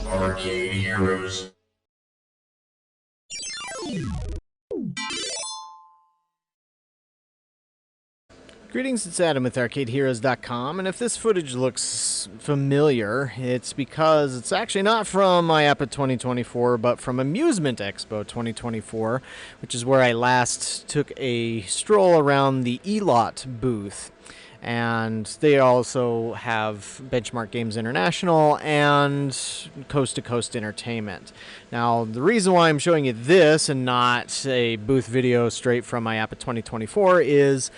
Arcade Heroes. Greetings, it's Adam with ArcadeHeroes.com, and if this footage looks familiar, it's because it's actually not from IAAPA 2024, but from Amusement Expo 2024, which is where I last took a stroll around the Elaut booth. And they also have Benchmark Games International and Coast to Coast Entertainment. Now, the reason why I'm showing you this and not a booth video straight from IAAPA 2024 is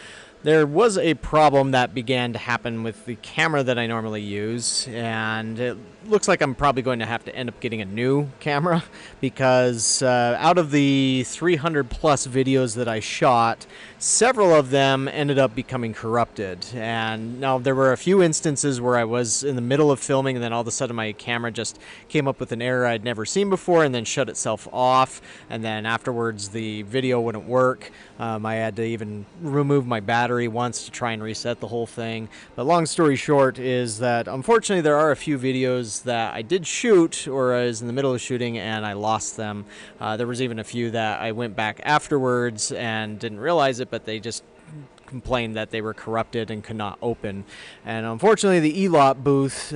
there was a problem that began to happen with the camera that I normally use, and it looks like I'm probably going to have to end up getting a new camera because out of the 300 plus videos that I shot, several of them ended up becoming corrupted. And now there were a few instances where I was in the middle of filming and then all of a sudden my camera just came up with an error I'd never seen before and then shut itself off, and then afterwards the video wouldn't work. I had to even remove my battery once to try and reset the whole thing. But long story short is that unfortunately there are a few videos that I did shoot or I was in the middle of shooting and I lost them. There was even a few that I went back afterwards and didn't realize it, but they just complained that they were corrupted and could not open. And unfortunately the Elaut booth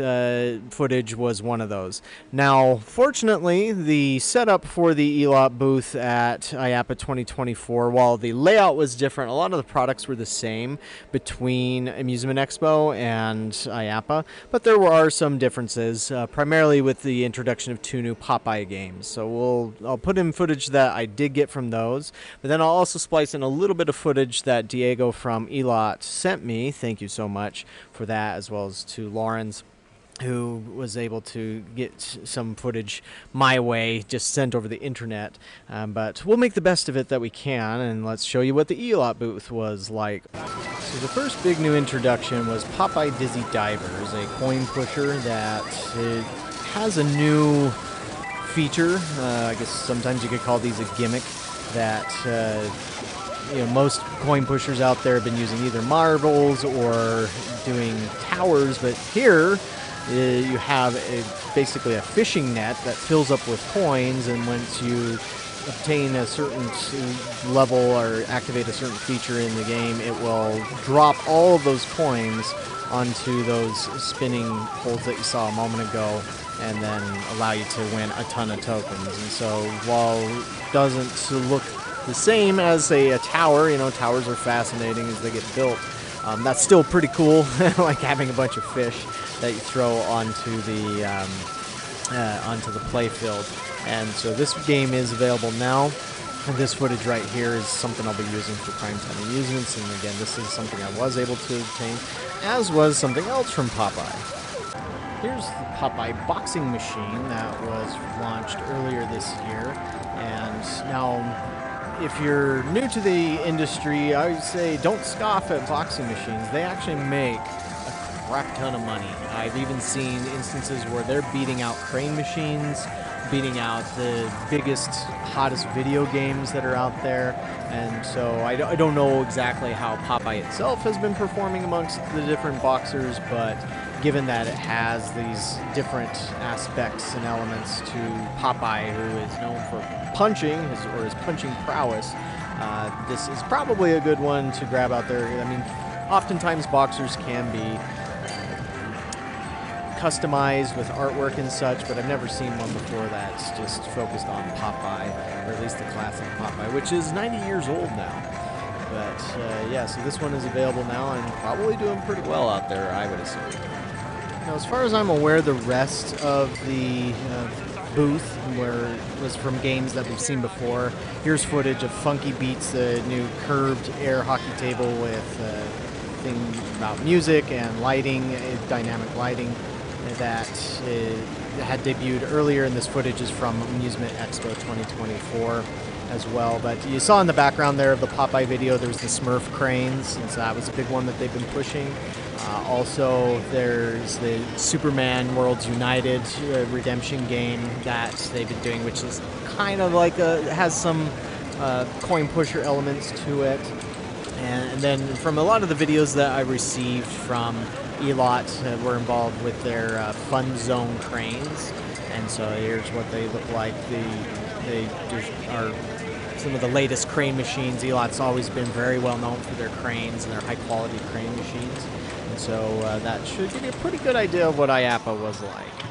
footage was one of those. Now fortunately the setup for the Elaut booth at IAAPA 2024, while the layout was different, a lot of the products were the same between Amusement Expo and IAAPA, but there are some differences, primarily with the introduction of 2 new Popeye games. So I'll put in footage that I did get from those, but then I'll also splice in a little bit of footage that Diego from Elaut sent me. Thank you so much for that, as well as to Lawrence, who was able to get some footage my way, just sent over the internet. But we'll make the best of it that we can, and let's show you what the Elaut booth was like. So the first big new introduction was Popeye Dizzy Divers, a coin pusher that has a new feature. I guess sometimes you could call these a gimmick that most coin pushers out there have been using either marbles or doing towers, but here you have basically a fishing net that fills up with coins, and once you obtain a certain level or activate a certain feature in the game, it will drop all of those coins onto those spinning holes that you saw a moment ago, and then allow you to win a ton of tokens. And so while it doesn't look the same as a tower, towers are fascinating as they get built, that's still pretty cool. Like having a bunch of fish that you throw onto the play field. And so this game is available now. And this footage right here is something I'll be using for primetime amusements. And again, this is something I was able to obtain, as was something else from Popeye. Here's the Popeye boxing machine that was launched earlier this year. And now, if you're new to the industry, I would say don't scoff at boxing machines. They actually make a crap ton of money. I've even seen instances where they're beating out crane machines, beating out the biggest, hottest video games that are out there. And so I don't know exactly how Popeye itself has been performing amongst the different boxers, but given that it has these different aspects and elements to Popeye, who is known for punching, his punching prowess, this is probably a good one to grab out there. I mean, oftentimes boxers can be customized with artwork and such, but I've never seen one before that's just focused on Popeye, or at least the classic Popeye, which is 90 years old now. But yeah, so this one is available now and probably doing pretty well out there, I would assume. Now, as far as I'm aware, the rest of the booth was from games that we've seen before. Here's footage of Funky Beats, the new curved air hockey table with thing about music and lighting, dynamic lighting, that had debuted earlier, and this footage is from Amusement Expo 2024 as well. But you saw in the background there of the Popeye video, there's the Smurf cranes, and so that was a big one that they've been pushing. Also, there's the Superman Worlds United redemption game that they've been doing, which is kind of like has some coin pusher elements to it. And then from a lot of the videos that I received from Elaut were involved with their Fun Zone cranes, and so here's what they look like. They are some of the latest crane machines. Elaut's always been very well known for their cranes and their high quality crane machines, and so that should give you a pretty good idea of what IAAPA was like.